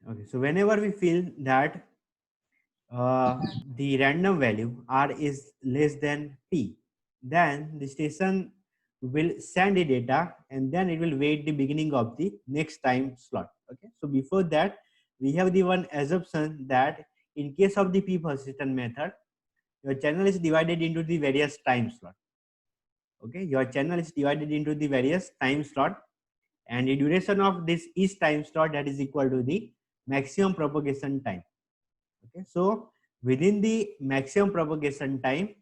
Okay, so whenever we feel that the random value r is less than p, then the station will send the data and then it will wait the beginning of the next time slot. Okay, so before that we have the one assumption that in case of the p persistent method, your channel is divided into the various time slot. Okay, your channel is divided into the various time slot, and the duration of this each time slot that is equal to the maximum propagation time. Okay, so within the maximum propagation time,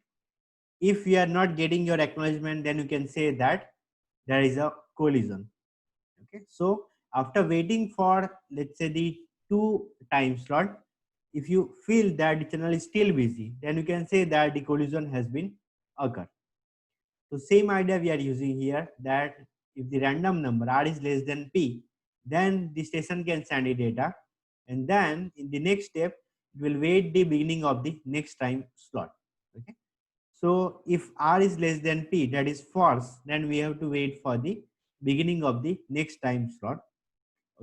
if we are not getting your acknowledgement, then you can say that there is a collision. Okay, so after waiting for, let's say, the 2 time slot, if you feel that the channel is still busy, then you can say that the collision has been occurred. So same idea we are using here, that if the random number r is less than p, then the station can send the data, and then in the next step it will wait the beginning of the next time slot. Okay. So if r is less than p, that is false, then we have to wait for the beginning of the next time slot.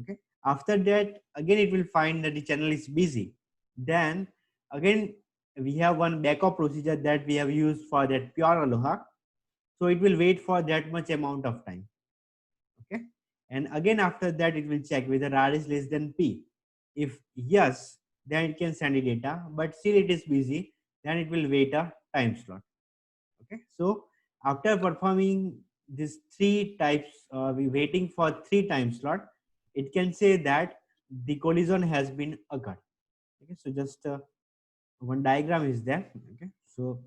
Okay. After that, again it will find that the channel is busy. Then again we have one backup procedure that we have used for that pure aloha, so it will wait for that much amount of time. Okay, and again after that it will check whether r is less than p. If yes, then it can send the data, but still it is busy, then it will wait a time slot. Okay, so after performing these three types, we waiting for 3 time slot, it can say that the collision has been occurred. Okay, so just one diagram is there. Okay, so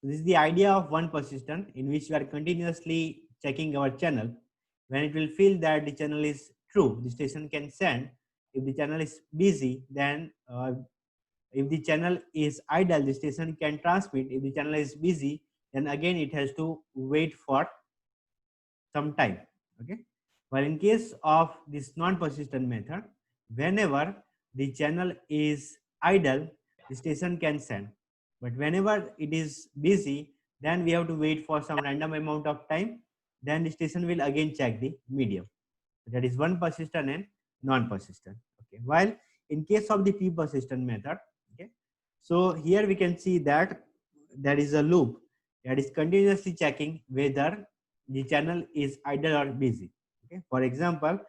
this is the idea of one persistent in which we are continuously checking our channel. When it will feel that the channel is true, the station can send. If the channel is busy, then if the channel is idle, the station can transmit. If the channel is busy, then again it has to wait for some time. Okay. While in case of this non-persistent method, whenever the channel is idle, the station can send. But whenever it is busy, then we have to wait for some random amount of time. Then the station will again check the medium. That is one persistent and non-persistent. Okay. While in case of the p-persistent method, okay, so here we can see that there is a loop that is continuously checking whether the channel is idle or busy. Okay. For example,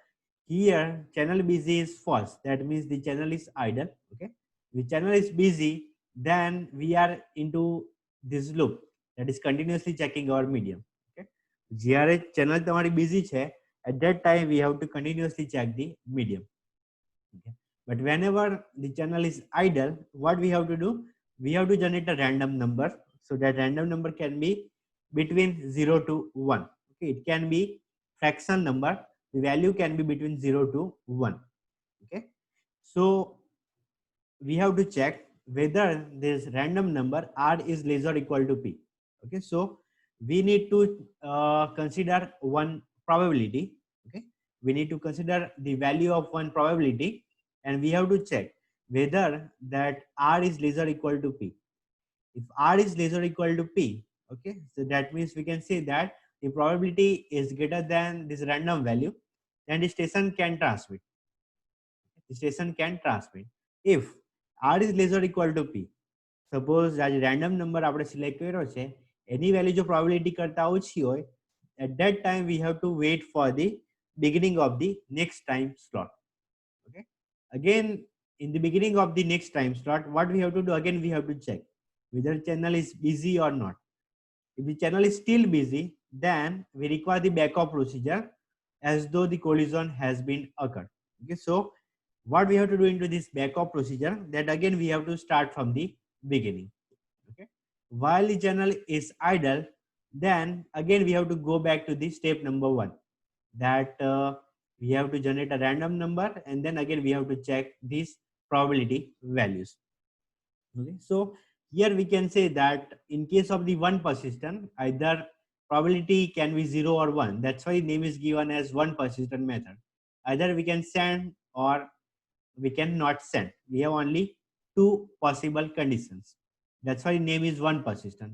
here channel busy is false. That means the channel is idle. Okay. The channel is busy, then we are into this loop that is continuously checking our medium. Okay. જ્યારે channel તમારી busy છે, at that time we have to continuously check the medium. Okay. But whenever the channel is idle, what we have to do? We have to generate a random number. So that random number can be between 0 to 1. Okay. It can be fraction number. The value can be between 0 to 1. Okay. So we have to check whether this random number r is less or equal to p. Okay. So we need to consider one probability. Okay. We need to consider the value of one probability, and we have to check whether that r is less or equal to p. If r is less or equal to p, okay, so that means we can say that the probability is greater than this random value, then the station can transmit. The station can transmit. If r is less or equal to p, suppose that random number આપણે select કર્યો છે એની value જો probability કરતા ઓછી હોય, at that time we have to wait for the beginning of the next time slot. Okay, again in the beginning of the next time slot, what we have to do? Again we have to check whether channel is busy or not. If the channel is still busy, then we require the backup procedure as though the collision has been occurred. Okay, so what we have to do into this backup procedure, that again we have to start from the beginning. Okay, while the channel is idle, then again we have to go back to the step number 1, that we have to generate a random number, and then again we have to check these probability values. Okay, so here we can say that in case of the one persistent, either probability can be 0 or 1. That's why name is given as one persistent method. Either we can send or we cannot send. We have only 2 possible conditions. That's why name is one persistent.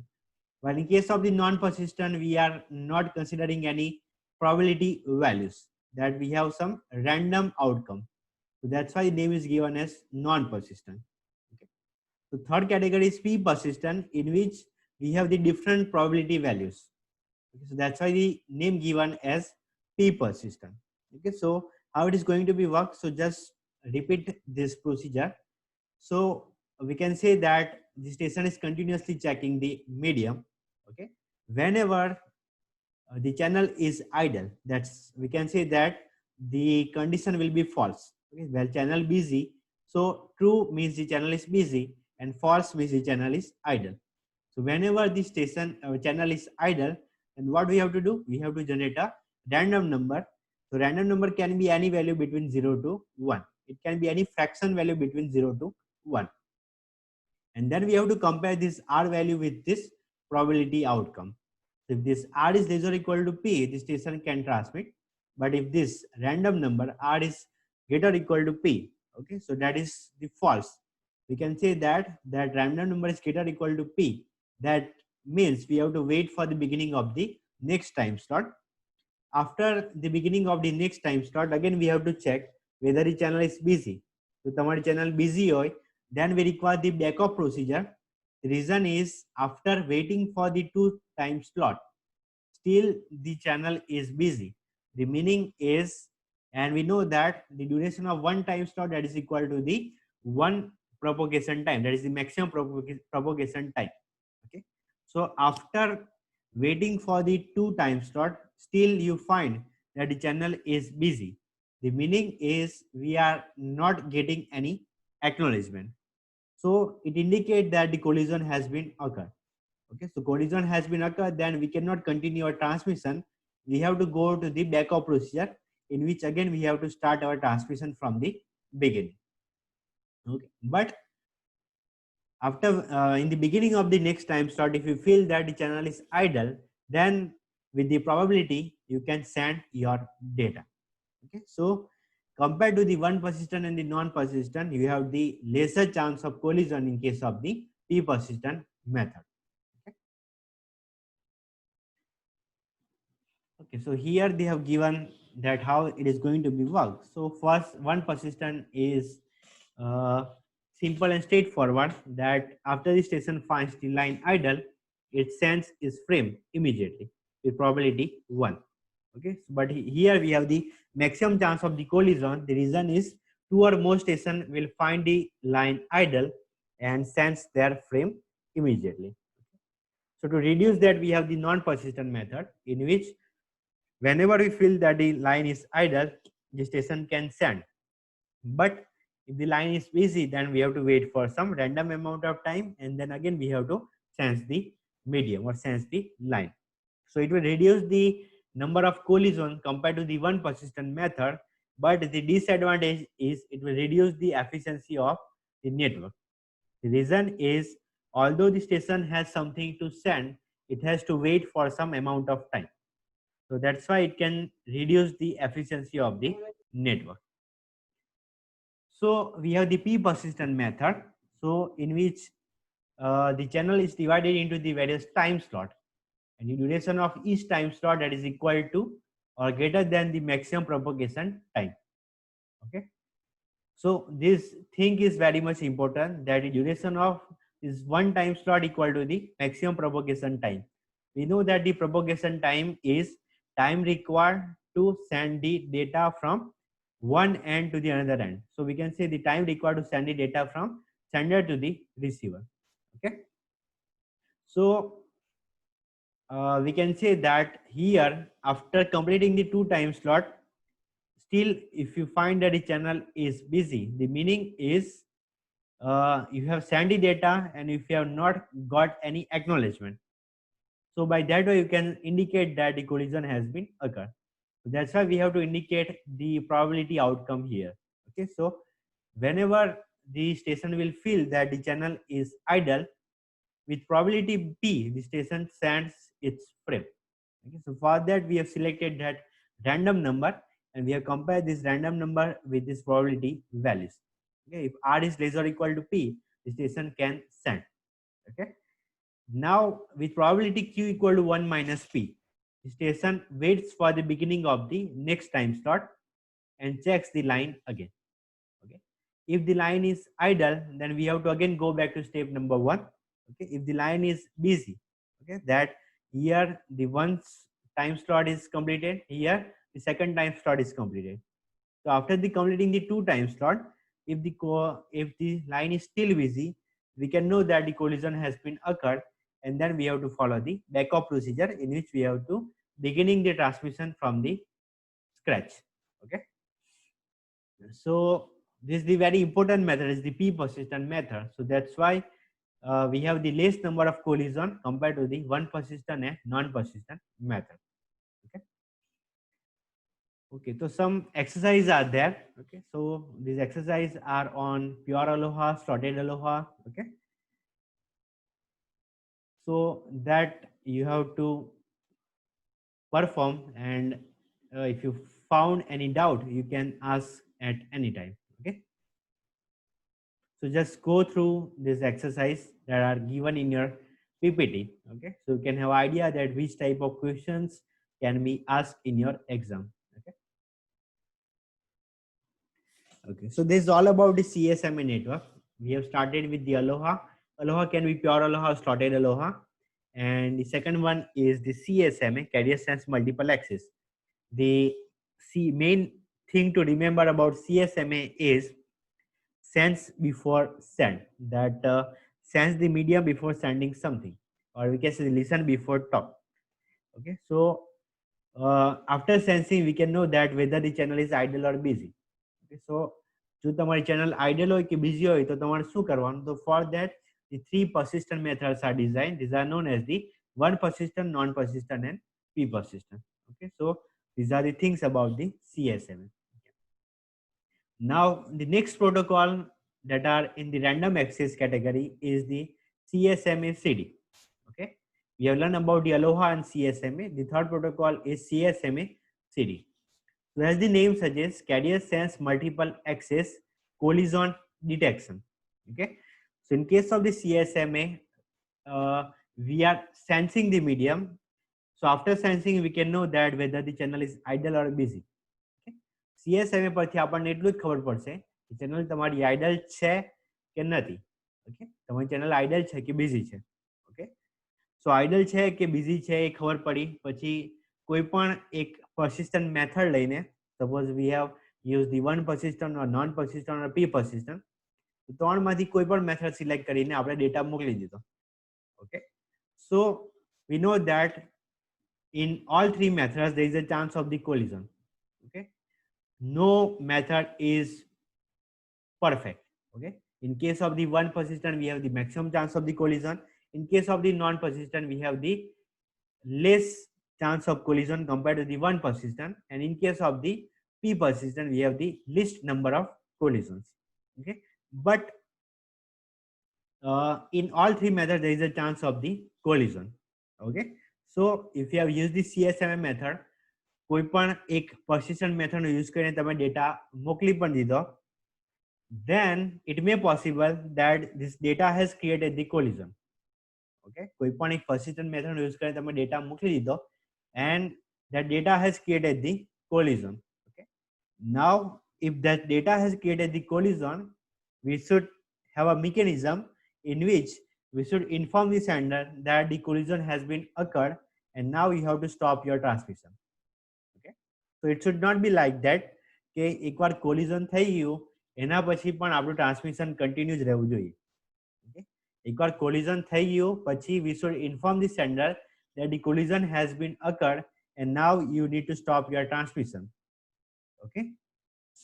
But in case of the non-persistent, we are not considering any probability values, that we have some random outcome. So that's why the name is given as non-persistent. Okay. So third category is P persistent, in which we have the different probability values. Okay, so that's why the name given as P persistent. Okay, so how it is going to be work? So just repeat this procedure. So we can say that the station is continuously checking the medium. Okay, whenever the channel is idle, that's we can say that the condition will be false. Okay, well, channel busy, so true means the channel is busy, and false means the channel is idle. So whenever the station channel is idle, then what we have to do? We have to generate a random number. So random number can be any value between 0 to 1. It can be any fraction value between 0 to 1. And then we have to compare this R value with this probability outcome. So if this R is less or equal to P, the station can transmit. But if this random number R is greater or equal to P, okay, so that is the false. We can say that random number is greater or equal to P. That means we have to wait for the beginning of the next time slot. After the beginning of the next time slot, again we have to check whether the channel is busy. So તમારી channel busy hoy, then we require the backup procedure. The reason is after waiting for the 2 time slot, still the channel is busy. The meaning is, and we know that the duration of 1 time slot, that is equal to the 1 propagation time, that is the maximum propagation time. Okay, so after waiting for the 2 time slot, still you find that the channel is busy. The meaning is we are not getting any acknowledgement. So it indicates that the collision has been occurred. Okay, so collision has been occurred, then we cannot continue our transmission. We have to go to the backup procedure, in which again we have to start our transmission from the beginning. Okay, but after in the beginning of the next time slot, if you feel that the channel is idle, then with the probability you can send your data. Okay, so compared to the one persistent and the non-persistent, you have the lesser chance of collision in case of the P persistent method. Okay. Okay, so here they have given that how it is going to be worked. So first, one persistent is uh, simple and straightforward, that after the station finds the line idle, it sends its frame immediately with probability 1. Okay, so, but here we have the maximum chance of the collision. The reason is 2 or more station will find the line idle and sends their frame immediately. So to reduce that, we have the non-persistent method, in which whenever we feel that the line is idle, the station can send. But if the line is busy, then we have to wait for some random amount of time, and then again we have to sense the medium or sense the line. So it will reduce the number of collision compared to the one persistent method, but the disadvantage is it will reduce the efficiency of the network. The reason is, although the station has something to send, it has to wait for some amount of time. So that's why it can reduce the efficiency of the network. So we have the P persistent method, so in which the channel is divided into the various time slot, and the duration of each time slot that is equal to or greater than the maximum propagation time. Okay, so this thing is very much important, that the duration of is one time slot equal to the maximum propagation time. We know that the propagation time is time required to send the data from one end to the another end. So we can say the time required to send the data from sender to the receiver. Okay, so we can say that here, after completing the 2 time slot, still if you find that the channel is busy, the meaning is you have sent the data and if you have not got any acknowledgement. So by that way you can indicate that the collision has been occurred. So that's why we have to indicate the probability outcome here. Okay, so whenever the station will feel that the channel is idle, with probability P, the station sends its frame. Okay, so for that we have selected that random number, and we have compared this random number with this probability values. Okay, if R is less or equal to P, the station can send. Okay, now with probability Q equal to 1 minus P, the station waits for the beginning of the next time slot and checks the line again. If the line is idle, then we have to again go back to step number 1. Okay, if the line is busy, okay, that here the one time slot is completed, here the second time slot is completed. So after the completing the 2 time slot, if the line is still busy, we can know that the collision has been occurred, and then we have to follow the backup procedure in which we have to beginning the transmission from the scratch. Okay, so this is the very important method, is the p persistent method. So that's why we have the least number of collision compared to the one persistent and non-persistent method. Okay. Okay, so some exercises are there. Okay, so these exercises are on pure aloha, slotted aloha. Okay, so that you have to perform, and if you found any doubt, you can ask at any time. Okay, so just go through this exercise that are given in your PPT. Okay, so you can have idea that which type of questions can be asked in your exam. Okay. Okay, so this is all about the CSMA network. We have started with the Aloha. Aloha can be pure Aloha, slotted Aloha. And the second one is the CSMA, carrier sense multiple access. The main thing to remember about CSMA is sense before send. That sense the medium before sending something, or we can say listen before talk. Okay, so after sensing, we can know that whether the channel is idle or busy. Okay, so જો તમારી channel idle હોય કે busy હોય તો તમારે શું કરવાનું? તો for that the 3 persistent methods are designed. These are known as the one persistent, non persistent, and p persistent. Okay, so these are the things about the CSMA. Now the next protocol that are in the random access category is the CSMA CD. Okay, we have learned about the Aloha and CSMA. The third protocol is CSMA CD. So as the name suggests, carrier sense multiple access collision detection. Okay, so in case of the CSMA, we are sensing the medium. So after sensing, we can know that whether the channel is idle or busy. Okay, CSMA પરથી આપણને એટલું જ ખબર પડશે કે channel તમારી idle છે કે નથી. ઓકે, તમારી ચેનલ આઇડલ છે કે બિઝી છે. ઓકે, સો આઇડલ છે કે બિઝી છે એ ખબર પડી પછી કોઈ પણ એક persistent method લઈને, suppose we have used the one persistent or non persistent or p persistent, તો ત્રણમાંથી કોઈ પણ મેથડ સિલેક્ટ કરીને આપણે ડેટા મોકલી દીધો. Okay, so we know that in all 3 methods there is a chance of the collision. Okay, no method is perfect. Okay, in case of the one persistent, we have the maximum chance of the collision. In case of the non persistent, we have the less chance of collision compared to the one persistent, and in case of the p persistent, we have the least number of collisions. Okay, but in all 3 methods there is a chance of the collision. Okay, so if you have used the CSMA method, કોઈ પણ એક persistent method નો use કરીને તમે data મોકલી પણ દીધો, then it may possible that this data has created the collision. Okay, કોઈ પણ એક persistent method નો use કરીને તમે ડેટા મોકલી દીધો, and that data has created the collision. Okay, now if that data has created the collision, we should have a mechanism in which we should inform the sender that the collision has been occurred, and now you have to stop your transmission. Okay, so it should not be like that કે એકવાર collision થઈ ગયું એના પછી પણ આપણું transmission continue જ રહેવું જોઈએ. Okay, એકવાર collision થઈ ગયું પછી we should inform the sender that the collision has been occurred, and now you need to stop your transmission. Okay,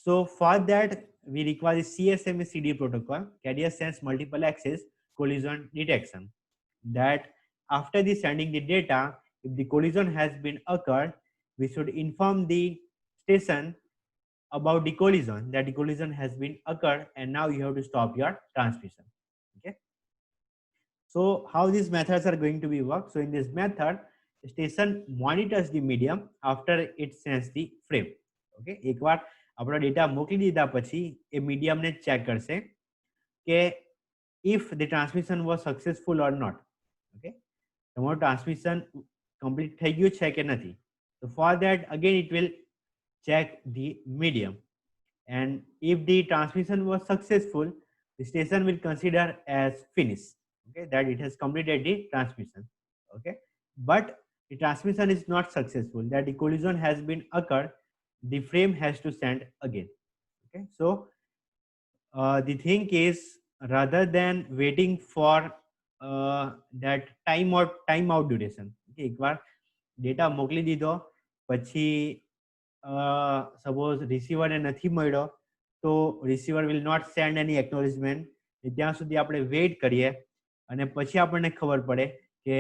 so for that we require the CSMA CD protocol, carrier sense multiple access collision detection, that after the sending the data, if the collision has been occurred, we should inform the station about the collision, that the collision has been occurred, and now you have to stop your transmission. Okay, so how these methods are going to be work? So in this method, station monitors the medium after it sends the frame. Okay, એકવાર આપણો data મોકલી દીધા પછી એ મીડિયમને check કરશે કે if the transmission was successful or not. Okay, તમારું transmission complete થઈ ગયું છે કે નથી. So for that again it will check the medium. and if the transmission was successful, the station will consider as finished, okay, that it has completed the transmission, okay. But the transmission is not successful, that the collision has been occurred, the frame has to send again, okay. So the thing is, rather than waiting for that time out duration, okay, એકવાર data મોકલી દીધો પછી suppose રિસીવરને નથી મળ્યો તો receiver will not send any acknowledgement, ત્યાં સુધી આપણે વેઇટ કરીએ અને પછી આપણને ખબર પડે કે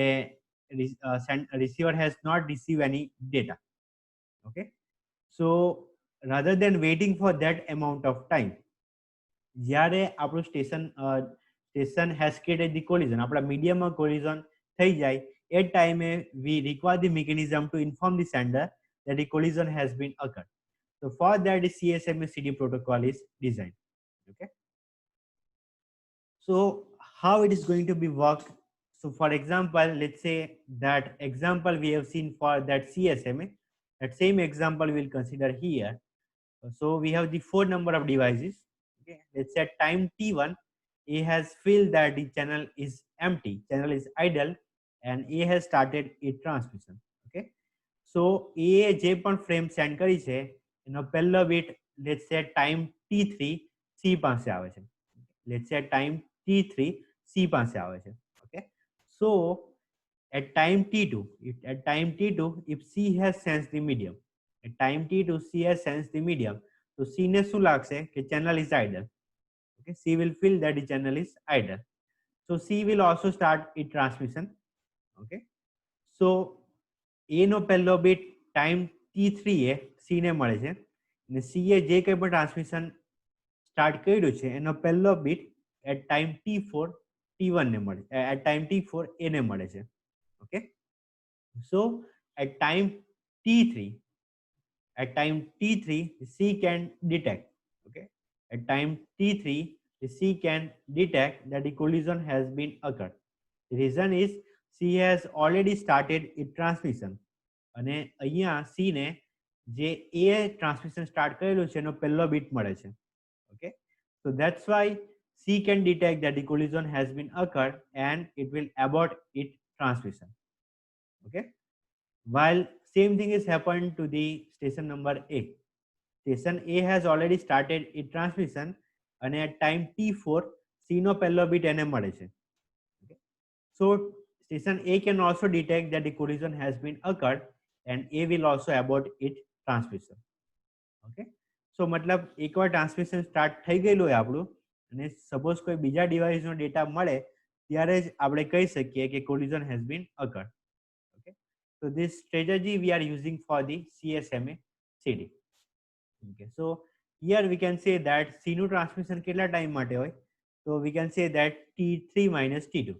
receiver has not received any data, okay. So rather than waiting for that amount of time, જ્યારે આપણું station has created the collision, આપણા મીડિયમમાં કોલિઝન થઈ જાય એ ટાઈમે we require the mechanism to inform the sender that the collision has been occurred. So for that, the CSMA CD protocol is designed. Okay. So how it is going to be worked? So for example, let's say that example we have seen for that CSMA, that same example we will consider here. So we have the 4 number of devices. Okay. Let's say at time T1, A has felt that the channel is empty, channel is idle, and A has started its transmission. Okay. So A જે પણ frame send કરી છે એનો પહેલો bit let's સે time T3 C પાસે આવે છે, લેટ્સ સે ટાઈમ T3 C પાસે આવે છે, okay. So at time T2, if C has sensed the medium, at time T2 C has sensed the medium, તો C ને શું લાગશે કે channel is idle, okay. C will feel that the channel is idle, so C will also start its transmission, okay. So A નો પહેલો bit time T3 એ C ને મળે છે અને C એ જે કંઈ પણ ટ્રાન્સમિશન સ્ટાર્ટ કર્યું છે એનો પહેલો bit at time T4 T1 ને મળે, એટ ટાઈમ T4 A ને મળે છે, okay. So at time T3, C can detect, okay. At time T3 the C can detect that the collision has been occurred. The reason is C has already started its transmission અને અહીંયા C ને જે A transmission start કરેલું છે એનો પહેલો bit મળે છે, okay. So that's why C can detect that the collision has been occurred and it will abort its transmission, okay. While same thing is happened to the station number A. Station A has already started its transmission and at time T4 C નો પહેલો bit એને મળે છે, okay. So station A can also detect that the collision has been occurred and A will also abort its transmission, okay. So मतलब એકવાર transmission start થઈ ગયેલું હોય આપણું અને સપોઝ કોઈ બીજા ડિવાઇસનો ડેટા મળે ત્યારે જ આપણે કહી શકીએ કે collision has been occurred, okay. So this strategy we are using for the CSMA CD, okay. So here we can say that C નું ટ્રાન્સમિશન કેટલા ટાઈમ માટે હોય, so we can say that T3 minus T2,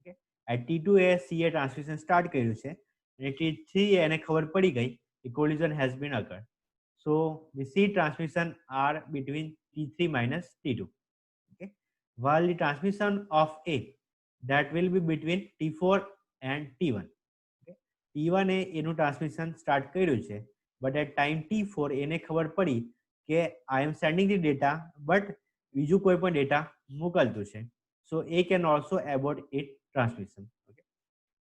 okay. At T2 A C A transmission start કર્યું છે અને T3 એને ખબર પડી ગઈ કે collision has been occurred. So the C transmission are between T3 minus T2, okay. While the transmission of A that will be between T4 and T1, okay. T1 એ એનું transmission start કર્યું છે but at time T4 એને ખબર પડી કે I am sending the data but બીજું કોઈ પણ ડેટા મોકલતું છે, so A can also abort its transmission, okay.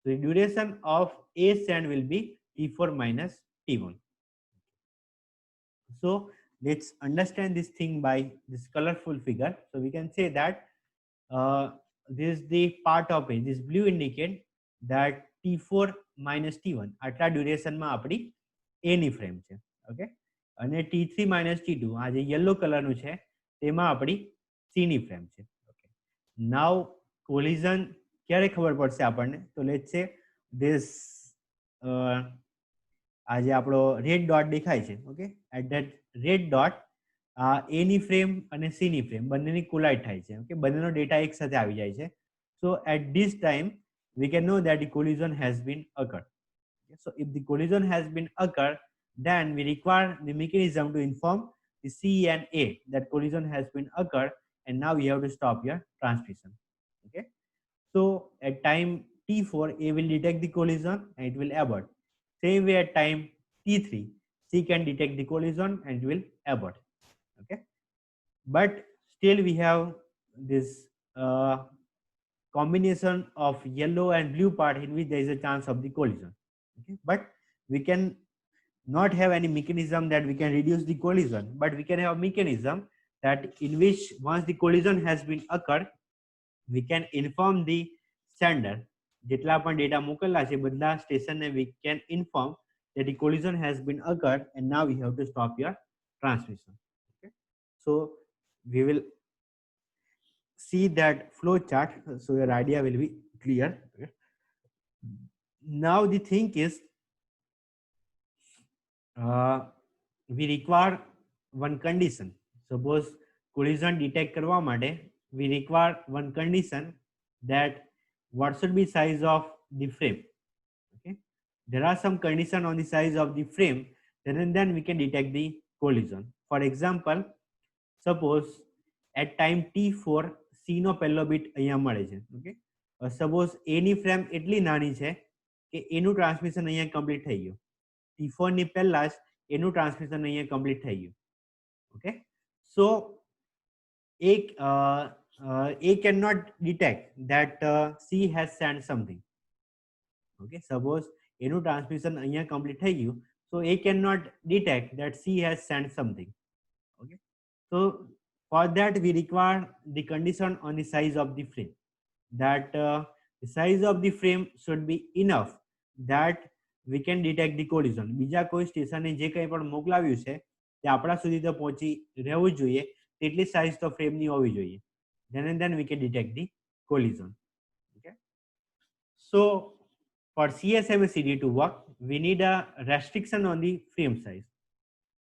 So the duration of A send will be T4 minus T1. So let's understand this thing by this colorful figure. So we can say that this is the part of it. This blue indicate that T4 minus T1 આટલા ડ્યુરેશનમાં આપણી A ની frame છે, okay. અને T3 minus T2 આ જે yellow કલરનું છે તેમાં આપણી C ની ફ્રેમ છે, ઓકે. નાઉ કોલિઝન ક્યારે ખબર પડશે આપણને, તો લેટ્સ સે ધીસ આ જે આપણો રેડ ડોટ દેખાય છે, okay. At that red dot A ની ફ્રેમ અને C ની ફ્રેમ બંનેની કોલાઇડ થાય છે, ઓકે. બંનેનો ડેટા એક સાથે આવી જાય છે. So at this time we can know that the collision has been occurred, okay. So if the collision has been occurred, then we require the mechanism to inform the C and A that collision has been occurred and now we have to stop your transmission, okay. So at time T4 A will detect the collision and it will abort. Same way at time T3 C can detect the collision and it will abort, Okay, but still we have this combination of yellow and blue part in which there is a chance of the collision. Okay, but we can not have any mechanism that we can reduce the collision, but we can have a mechanism that in which once the collision has been occurred, we can inform the sender જેટલા પણ data મોકલેલા છે બધા સ્ટેશનને we can inform that the collision has been occurred and now we have to stop your transmission. Okay, so we will see that flow chart so your idea will be clear. Okay. Now the thing is we require one condition. Suppose collision detect કરવા માટે we require one condition that what should be size of the frame. Okay, there are some condition on the size of the frame, then we can detect the collision. For example, suppose at time t4 c નો પહેલો bit અહીંયા મળે છે. Okay, suppose a ની frame એટલી નાની છે કે એનું ટ્રાન્સમિશન અહીંયા કમ્પ્લીટ થઈ ગયું. t4 ની પહેલા જ એનું ટ્રાન્સમિશન અહીંયા કમ્પ્લીટ થઈ ગયું. Okay, so A cannot detect that C has sent something. Okay, suppose એનું ટ્રાન્સમિશન અહીંયા કમ્પ્લીટ થઈ ગયું, so A cannot detect that C has sent something. Okay, so for that we require the condition on the size of the frame, that the size of the frame should be enough that we can detect the collision. બીજા કોઈ સ્ટેશને જે કંઈ પણ મોકલાવ્યું છે તે આપણા સુધી તો પહોંચી રહેવું જોઈએ, તેટલી સાઇઝ તો ફ્રેમની હોવી જોઈએ. Then we can detect the collision. Okay, so for CSMA-CD to work, we need a restriction on the frame size.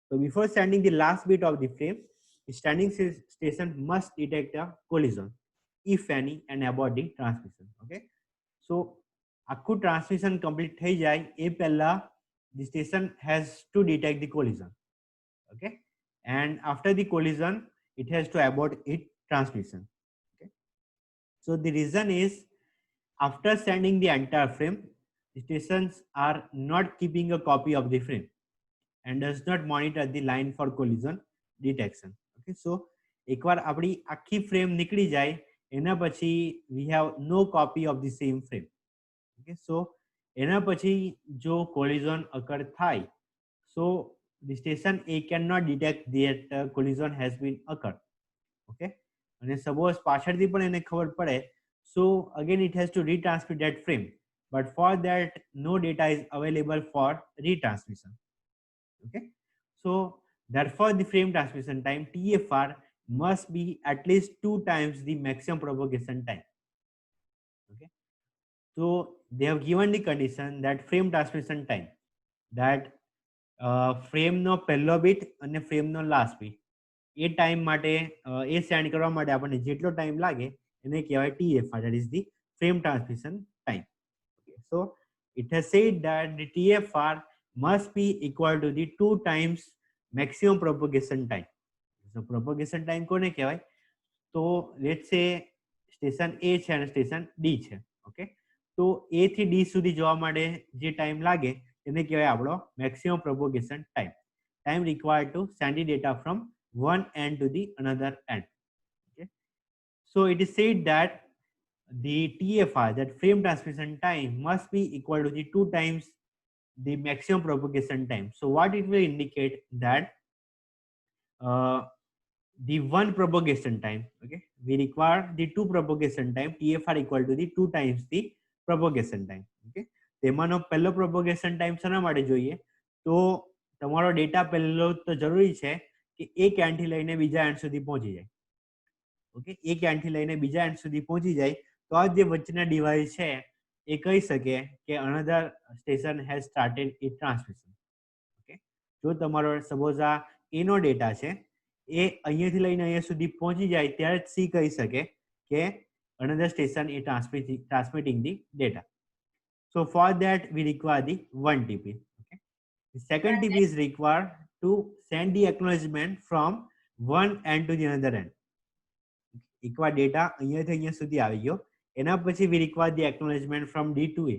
So before sending the last bit of the frame, the standing station must detect a collision, if any, and abort the transmission. Okay, so આખું transmission complete થઈ જાય એ પહેલા the station has to detect the collision. Okay, and after the collision it has to abort its transmission. Okay, so the reason is after sending the entire frame, the stations are not keeping a copy of the frame and does not monitor the line for collision detection. Okay, so એકવાર આપણી આખી frame નીકળી જાય એના પછી we have no copy of the same frame. Okay, so એના પછી જો collision occur થાય, so the station A cannot detect that collision has been occurred. Okay, અને suppose પાછળથી પણ એને ખબર પડે, so again it has to retransmit that frame, but for that no data is available for retransmission. Okay, so therefore the frame transmission time TFR must be at least 2 times the maximum propagation time. Okay, so they have given the condition that frame transmission time, that frame no પહેલો bit અને frame no last bit એ time માટે એ send કરવા માટે આપણને જેટલો time લાગે એને કહેવાય TFR, that is the frame transmission time. Okay, so it has said that the TFR must be equal to the 2 times maximum propagation time. So propagation time કોને કહેવાય? તો let's say સ્ટેશન A છે અને station D છે. Okay, તો A થી D સુધી જવા માટે જે ટાઈમ લાગે એને કહેવાય આપણો maximum propagation time, time required to send the data from one end to the another end. Okay, so it is said that the TFR, that frame transmission time, must be equal to the 2 times the maximum propagation time. So what it will indicate that the one propagation time, okay, we require the 2 propagation time, TFR equal to the 2 times the propagation time. Okay, તેમાંનો પહેલો propagation time શાના માટે જોઈએ? તો તમારો data પહેલો તો જરૂરી છે કે એક એન્ડથી લઈને બીજા એન્ડ સુધી પહોંચી જાય. ઓકે, એક એન્ડથી લઈને બીજા એન્ડ સુધી પહોંચી જાય તો આ જે વચ્ચેના ડિવાઇસ છે એ કહી શકે કે another station has started it transmission. Okay, જો તમારો સપોઝ આ એનો ડેટા છે એ અહીંયાથી લઈને અહીંયા સુધી પહોંચી જાય ત્યારે જ સી કહી શકે કે another station is transmitting the data. So for that we require the 1 TP. Okay, the second TP is required to send the acknowledgement from one end to the another end. એકવાર data અહીંયાથી અહીંયા સુધી આવી ગયો એના પછી we require the acknowledgement from D to A.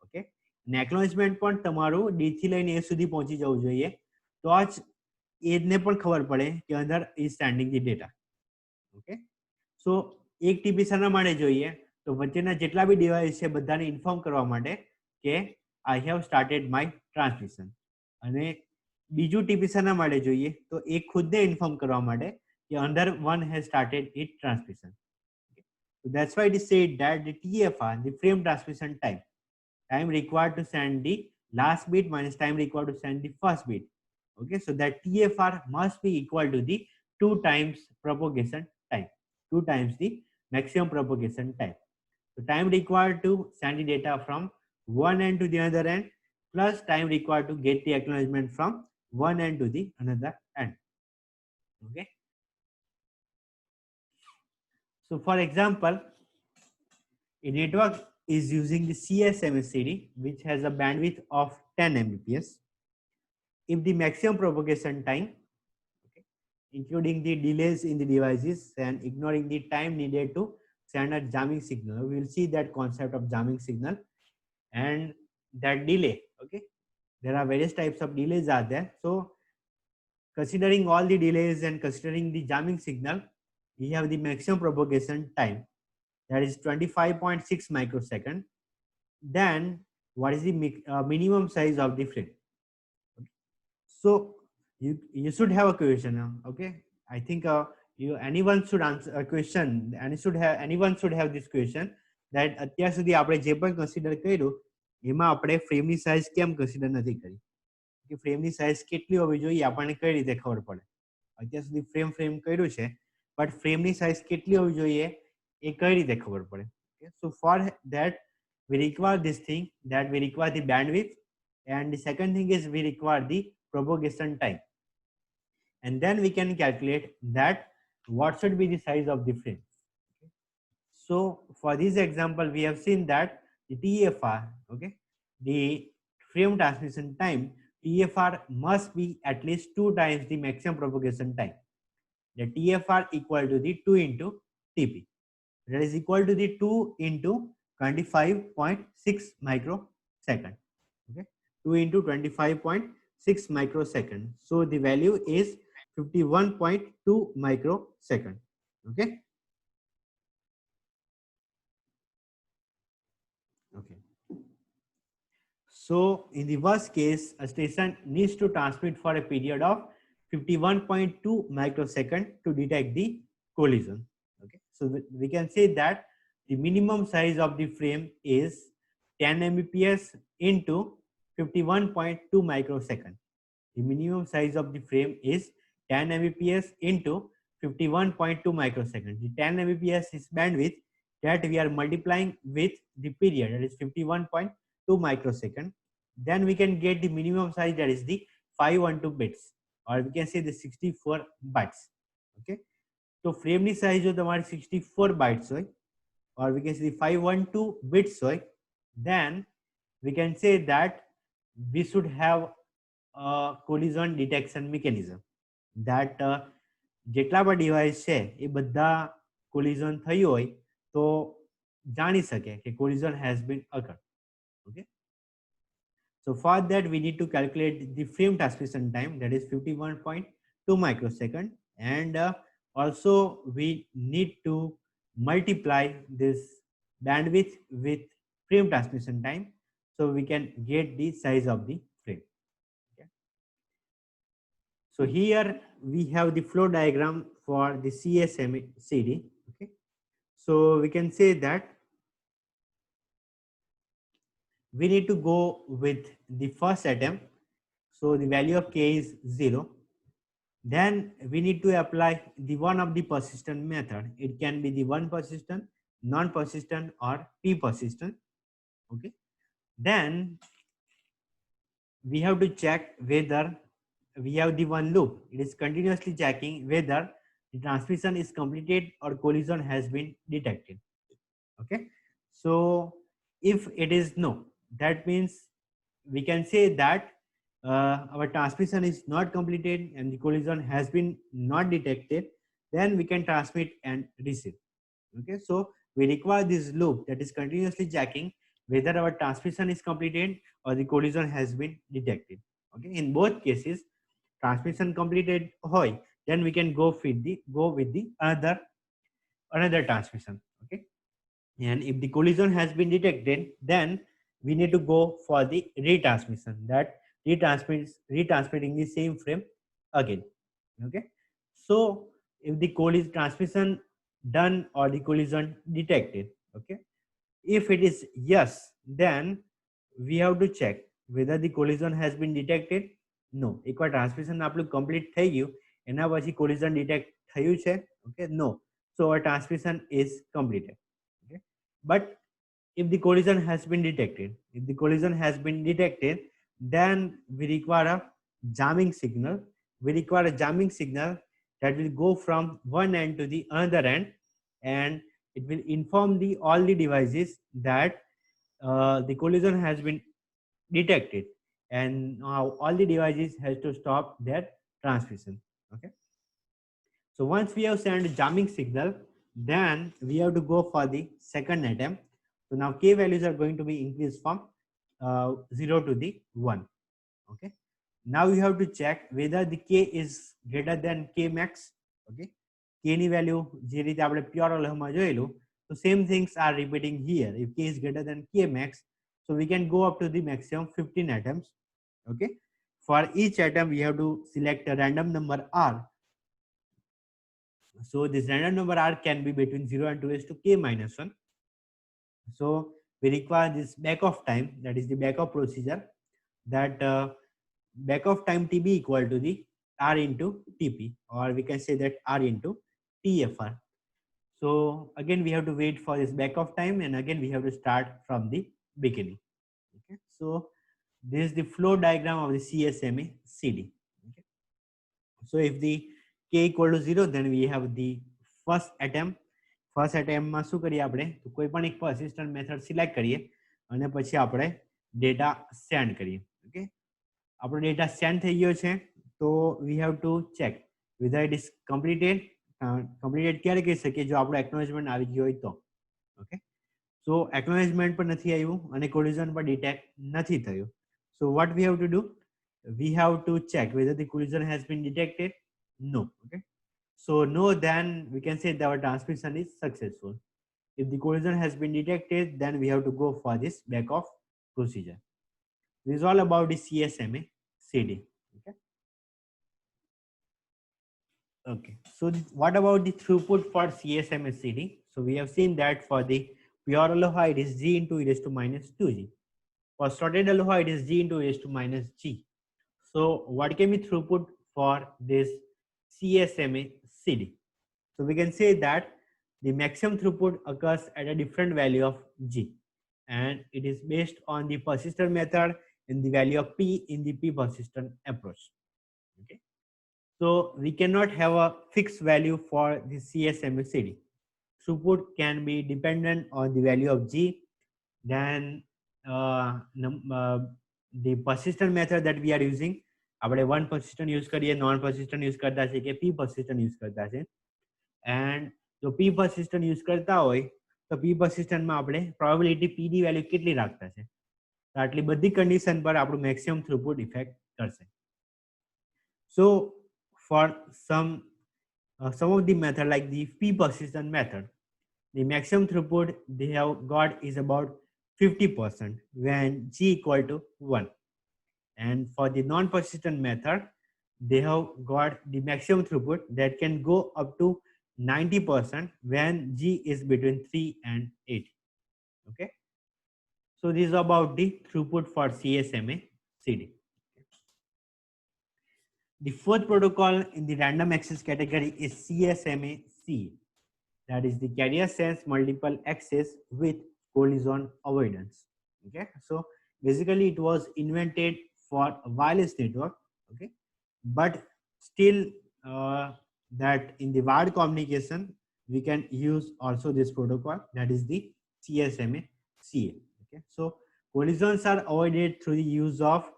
Okay, અને acknowledgement પણ તમારું D થી લઈને A સુધી પહોંચી જવું જોઈએ તો જ એને પણ ખબર પડે કે અંદર is sending the data. Okay, so એક ટીપી શાના માટે જોઈએ તો વચ્ચેના જેટલા બી ડિવાઇસ છે બધાને ઇન્ફોર્મ કરવા માટે કે I have started my transmission. અને બીજું ટીપી શાના માટે જોઈએ તો એ ખુદને ઇન્ફોર્મ કરવા માટે કે અંદર one has started it transmission. So that's why it is said that the TFR, the frame transmission time required to send the last bit minus time required to send the first bit. Okay, so that TFR must be equal to the 2 times propagation time, 2 times the maximum propagation time. So time required to send the data from one end to the other end plus time required to get the acknowledgement from one end to the another end. Okay. So for example, a network is using the CSMSCD, which has a bandwidth of 10 Mbps. If the maximum propagation time, okay, including the delays in the devices and ignoring the time needed to send a jamming signal, we will see that concept of jamming signal and that delay. Okay, there are various types of delays are there. So considering all the delays and considering the jamming signal, we have the maximum propagation time, that is 25.6 microsecond. Then what is the minimum size of the frame? Okay. So you should have a question now. Okay, I think anyone should answer a question, and anyone should have this question that અત્યાર સુધી આપણે જે પણ consider કર્યું એમાં આપણે ફ્રેમની size કેમ કન્સિડર નથી કરી કે ફ્રેમની સાઇઝ કેટલી હોવી જોઈએ આપણને કઈ રીતે ખબર પડે. અત્યાર સુધી ફ્રેમ કર્યું છે બટ ફ્રેમની સાઇઝ કેટલી હોવી જોઈએ એ કઈ રીતે ખબર પડે. So for that we require this thing, that we require the bandwidth, and the second thing is we require the propagation time, and then we can calculate that what should be the size of the frame. Okay. So for this example we have seen that the TFR, okay, the frame transmission time, TFR must be at least 2 times the maximum propagation time. The TFR equal to the 2 into TP, that is equal to the 2 into 25.6 microsecond. Okay, 2 into 25.6 microsecond. So the value is 51.2 microsecond. Okay. Okay. So in the worst case, a station needs to transmit for a period of 51.2 microsecond to detect the collision. Okay, so we can say that the minimum size of the frame is 10 Mbps into 51.2 microsecond. The minimum size of the frame is 10 Mbps into 51.2 microsecond. The 10 Mbps is bandwidth that we are multiplying with the period, that is 51.2 microsecond. Then we can get the minimum size, that is the 512 bits, or we can say the 64 bytes. Okay, so frame ની size જો તમારી 64 bytes હોય, or we can say 512 bits હોય, then we can say that we should have a collision detection mechanism, that જેટલા પણ device છે એ બધા collision થયું હોય તો જાણી શકે કે collision has been occurred. Okay, so for that we need to calculate the frame transmission time, that is 51.2 microsecond, and also we need to multiply this bandwidth with frame transmission time so we can get the size of the frame. Okay. So here we have the flow diagram for the CSMCD. Okay, so we can say that we need to go with the first atom, so the value of k is 0. Then we need to apply the one of the persistent method. It can be the one persistent, non-persistent, or p persistent. Okay, then we have to check whether we have the one loop. It is continuously checking whether the transmission is completed or collision has been detected. Okay, so if it is no, that means we can say that our transmission is not completed and the collision has been not detected, then we can transmit and receive. Okay, so we require this loop that is continuously checking whether our transmission is completed or the collision has been detected. Okay, in both cases transmission completed hoy, then we can go with the another transmission. Okay, and if the collision has been detected, then we need to go for the retransmission, that retransmitting the same frame again. Okay, so if the collision transmission done or the collision detected, okay, if it is yes, then we have to check whether the collision has been detected. No, એકવાર transmission આપણું complete થઈ ગયું એના પછી collision detect થયું છે. Okay, no, so our transmission is completed. Okay, but if the collision has been detected, then we require a jamming signal. That will go from one end to the another end, and it will inform the all the devices that the collision has been detected, and now all the devices has to stop their transmission. Okay, so once we have sent jamming signal, then we have to go for the second attempt. So now k values are going to be increased from 0 to the 1. Okay, now you have to check whether the k is greater than k max. Okay, k ની value જે રીતે આપણે pure અલહમાં જોયેલું, so same things are repeating here. If k is greater than k max, so we can go up to the maximum 15 atoms. Okay, for each atom we have to select a random number r. So this random number r can be between 0 and 2 raised to k minus 1. So we require this back of time, that is the backup procedure, that back of time tb equal to the r into tp, or we can say that r into tfr. So again we have to wait for this back of time, and again we have to start from the beginning. Okay, so this is the flow diagram of the CSMA CD. Okay, so if the k equal to 0, then we have the first attempt. માં શું કરીએ આપણે, તો કોઈ પણ એક persistent method select કરીએ અને પછી આપણે ડેટા સેન્ડ કરીએ. ઓકે, આપણો ડેટા સેન્ડ થઈ ગયો છે, તો we have to check whether it is completed. completed ક્યારે કહી શકીએ, જો આપણો acknowledgement આવી ગયો હોય તો. ઓકે, so acknowledgement પણ નથી આવ્યું અને collision પણ detect નથી થયું. So what we have to do, we have to check whether the collision has been detected. No. Okay, so no, then we can say that our transmission is successful. If the collision has been detected, then we have to go for this back off procedure. This is all about the CSMA CD. Okay, okay, so what about the throughput for CSMA CD? So we have seen that for the pure aloha it is g into e raised to minus 2g. For sorted aloha it is g into e raised to minus g. So what can be throughput for this CSMA CD? So we can say that the maximum throughput occurs at a different value of g, and it is based on the persistent method and the value of p in the p persistent approach. Okay, so we cannot have a fixed value for the CSMA CD. Throughput can be dependent on the value of g, then the persistent method that we are using. આપણે one persistent use કરીએ, non persistent use કરતા છે કે p persistent use કરતા છે. and જો p persistent use કરતા હોય તો p persistent માં આપણે probability p ની value કેટલી રાખતા છે, તો આટલી બધી condition પર આપણું maximum throughput effect કરશે. So for some of the method like the p persistent method, the maximum throughput they have got is about 50% when g equal to 1. And for the non-persistent method, they have got the maximum throughput that can go up to 90% when g is between 3 and 8. Okay, so this is about the throughput for CSMA CD. The fourth protocol in the random access category is CSMA C, that is the carrier sense multiple access with collision avoidance. Okay, so basically it was invented for a wireless network. Okay, but still that in the wired communication we can use also this protocol, that is the CSMA CA. Okay, so collisions are avoided through the use of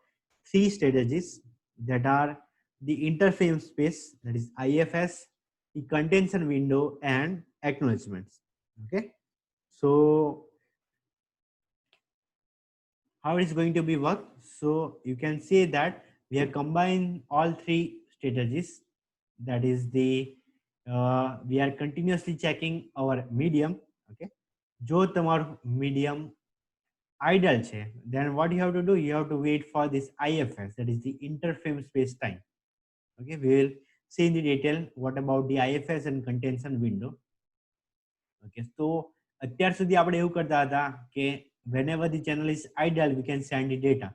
three strategies, that are the interframe space, that is IFS, the contention window, and acknowledgements. Okay, so how it is going to be work? So you can say that we have combined all three strategies. That is the we are continuously checking our medium. Okay, જો તમારું medium idle છે, then what you have to do, you have to wait for this IFS, that is the interframe space time. Okay, we will see in the detail what about the IFS and contention window. Okay, so અત્યાર સુધી આપણે એવું કરતા હતા કે whenever the channel is idle we can send the data,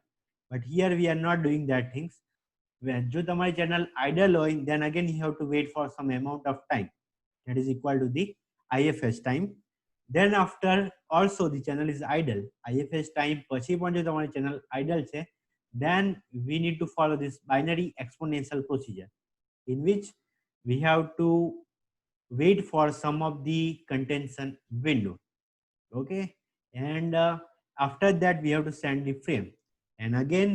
but here we are not doing that things. When જો તમારી channel idle હોય, then again you have to wait for some amount of time that is equal to the IFS time. Then after also the channel is idle, IFS time પછી પણ જો તમારી channel idle છે, then we need to follow this binary exponential procedure in which we have to wait for some of the contention window. Okay, and after that we have to send the frame, and again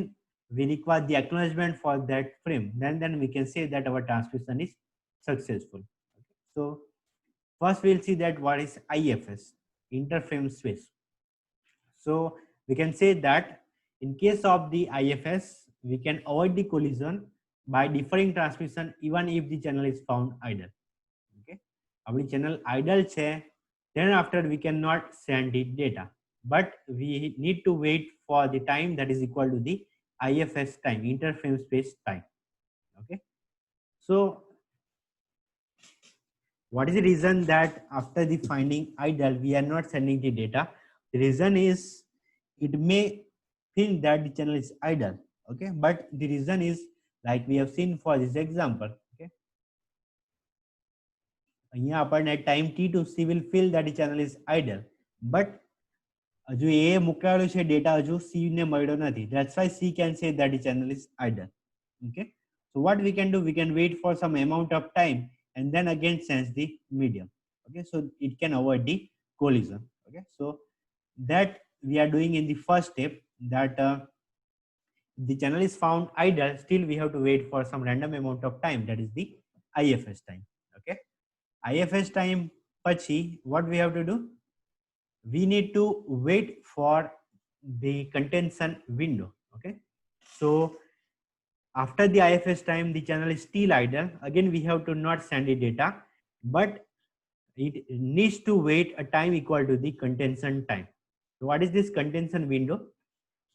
we require the acknowledgement for that frame, then we can say that our transmission is successful. Okay. So first we'll see that what is IFS, interframe space. So we can say that in case of the IFS we can avoid the collision by deferring transmission even if the channel is found idle. Okay, our channel idle છે, then after we cannot send the data, but we need to wait for the time that is equal to the IFS time, interframe space time. Okay, so what is the reason that after the finding idle we are not sending the data? The reason is it may think that the channel is idle. Okay, but the reason is like we have seen for this example. Okay, અહીંયા આપણને time t2 c will feel that the channel is idle, but હજુ એ મુકાયેલો છે data હજુ c ને મળ્યો નથી. That's why c can say that the channel is idle. Okay, so what we can do, we can wait for some amount of time and then again sense the medium. Okay, so it can avoid the collision. Okay, so that we are doing in the first step, that the channel is found idle, still we have to wait for some random amount of time, that is the IFS time. Okay, IFS time pachi what we have to do, we need to wait for the contention window. Okay, so after the IFS time the channel is still idle, again we have to not send the data, but it needs to wait a time equal to the contention time. So what is this contention window?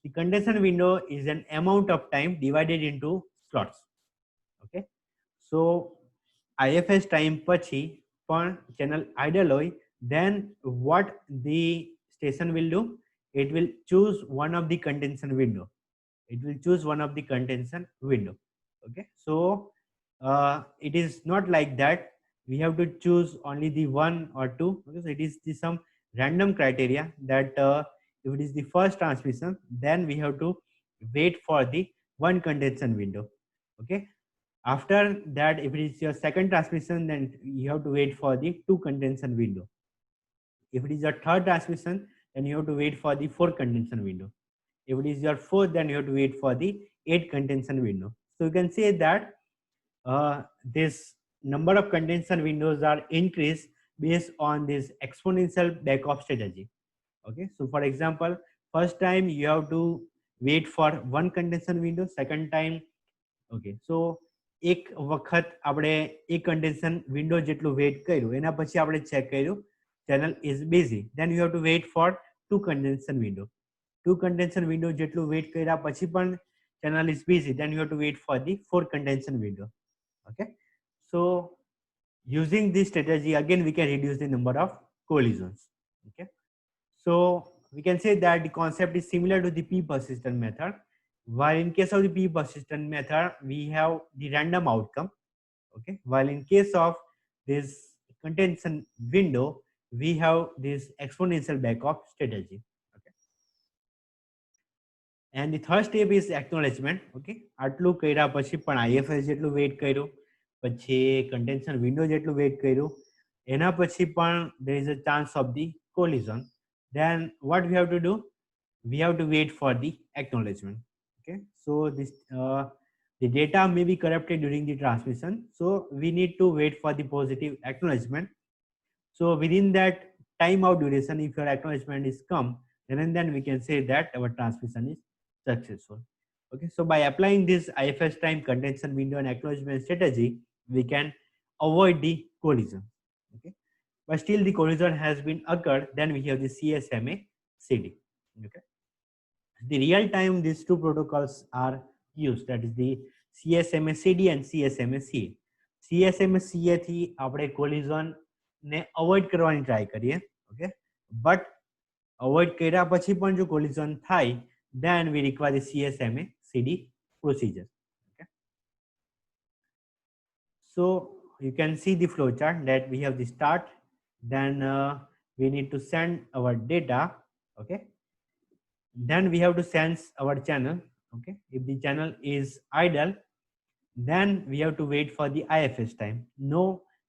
The contention window is an amount of time divided into slots. Okay, so IFS time pachi પણ channel idle hoy, then what the station will do, it will choose one of the contention window. It will choose one of the contention window. Okay, so it is not like that we have to choose only the one or two, because it is the some random criteria that if it is the first transmission, then we have to wait for the one contention window. Okay, after that if it is your second transmission, then you have to wait for the two contention window. If it is your third transmission, then you have to wait for the fourth contention window. If it is your fourth, then you have to wait for the eighth contention window. So you can say that this number of contention windows are increased based on this exponential backup strategy. Okay, so for example, first time you have to wait for one contention window, second time. Okay, so એક વખત આપણે એક contention window જેટલું wait કર્યું, એના પછી આપણે check કર્યું channel is busy, then you have to wait for two contention window. Two contention window જેટલું wait કર્યા પછી પણ channel is busy, then you have to wait for the fourth contention window. Okay, so using this strategy again we can reduce the number of collisions. Okay, so we can say that the concept is similar to the p persistent method, while in case of the p persistent method we have the random outcome. Okay, while in case of this contention window we have this exponential backup strategy. Okay, and the third step is acknowledgement. Okay, આટલું કર્યા પછી પણ IFS જેટલું weight કર્યું, પછી contention window જેટલું weight કર્યું, એના પછી પણ there is a chance of the collision, then what we have to do, we have to wait for the acknowledgement. Okay, so this the data may be corrupted during the transmission, so we need to wait for the positive acknowledgement. So within that timeout duration, if your acknowledgement is come, then we can say that our transmission is successful. Okay, so by applying this IFS time, contention window, and acknowledgement strategy, we can avoid the collision. Okay, but still the collision has been occurred, then we have the CSMA CD. Okay, the real time these two protocols are used, that is the CSMA CD and CSMA CA. CSMA CA થી આપણે collision ને avoid કરવાની try કરીએ. Okay, but avoid કર્યા પછી પણ જો collision થાય, then we require the CSMA CD procedure. Okay, so you can see the flow chart that we have the start, then we need to send our data. Okay, then we have to sense our channel. Okay, if the channel is idle, then we have to wait for the IFS time. No,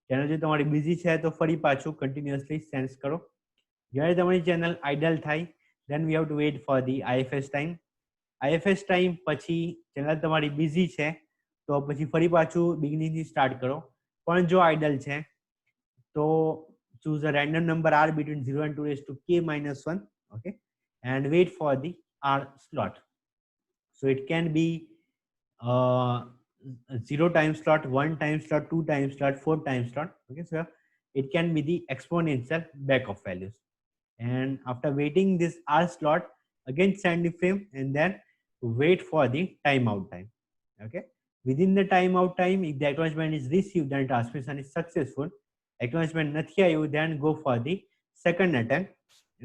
channel જો તમારી busy છે તો ફરી પાછું continuously sense કરો. જ્યારે તમારી channel idle થાય, then we have to wait for the IFS time. IFS time પછી channel તમારી busy છે તો પછી ફરી પાછું beginning થી start કરો. પણ જો idle છે તો choose a random number r between 0 and 2 raised to k minus 1. Okay, and wait for the r slot. So it can be 0 time slot, 1 time slot, 2 time slot, 4 time slot. Okay, so it can be the exponential backup values. And after waiting this r slot, again send the frame and then wait for the timeout time. Okay, within the timeout time, if the acknowledgement is received, then transmission is successful. Acknowledgement nathi ayu, then go for the second attempt.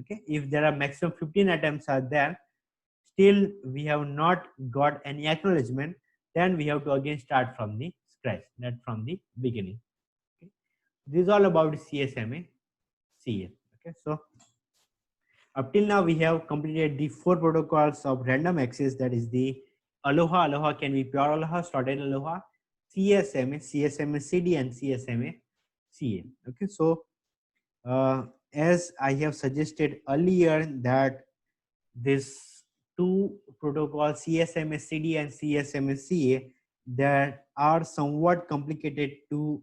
Okay, if there are maximum 15 attempts are there, still we have not got any acknowledgement, then we have to again start from the scratch, that from the beginning. Okay, this is all about CSMA CA. Okay, so up till now we have completed the 4 protocols of random access, that is the Aloha. Aloha can be pure Aloha, slotted Aloha, CSMA, CSMA CD, and CSMA CA. Okay, so as I have suggested earlier that this 2 protocols, CSMA CD and CSMA CA, that are somewhat complicated to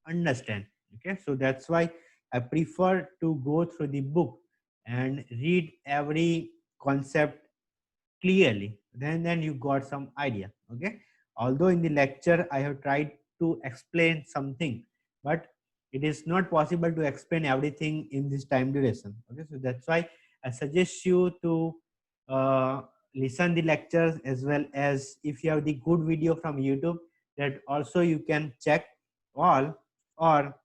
understand. Okay, so that's why I prefer to go through the book and read every concept clearly. Then you got some idea. Okay, although in the lecture I have tried to explain something, but it is not possible to explain everything in this time duration. Okay, so that's why I suggest you to listen the lectures, as well as if you have the good video from YouTube, that also you can check all, or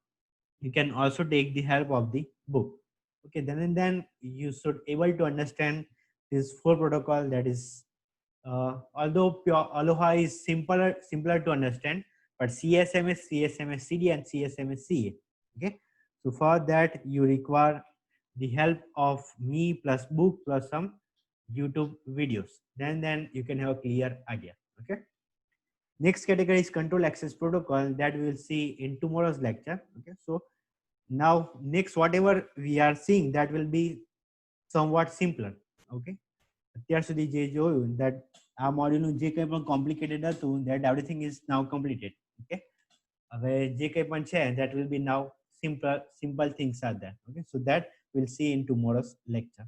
you can also take the help of the book. Okay, then and then you should able to understand this 4 protocol. That is although pure Aloha is simpler to understand, but CSMA, CSMA CD, and CSMA CA. Okay, so for that you require the help of me plus book plus some YouTube videos. Then you can have a clear idea. Okay. Next category is control access protocol, that we will see in tomorrow's lecture. Okay. So now next whatever we are seeing, that will be somewhat simpler. Okay. અત્યાર સુધી જે જોયું that આ મોડ્યુલનું જે કંઈ પણ complicated હતું, that everything is now completed. Okay. હવે જે કંઈ પણ છે, that will be now simple things are there. Okay. So that we'll see in tomorrow's lecture.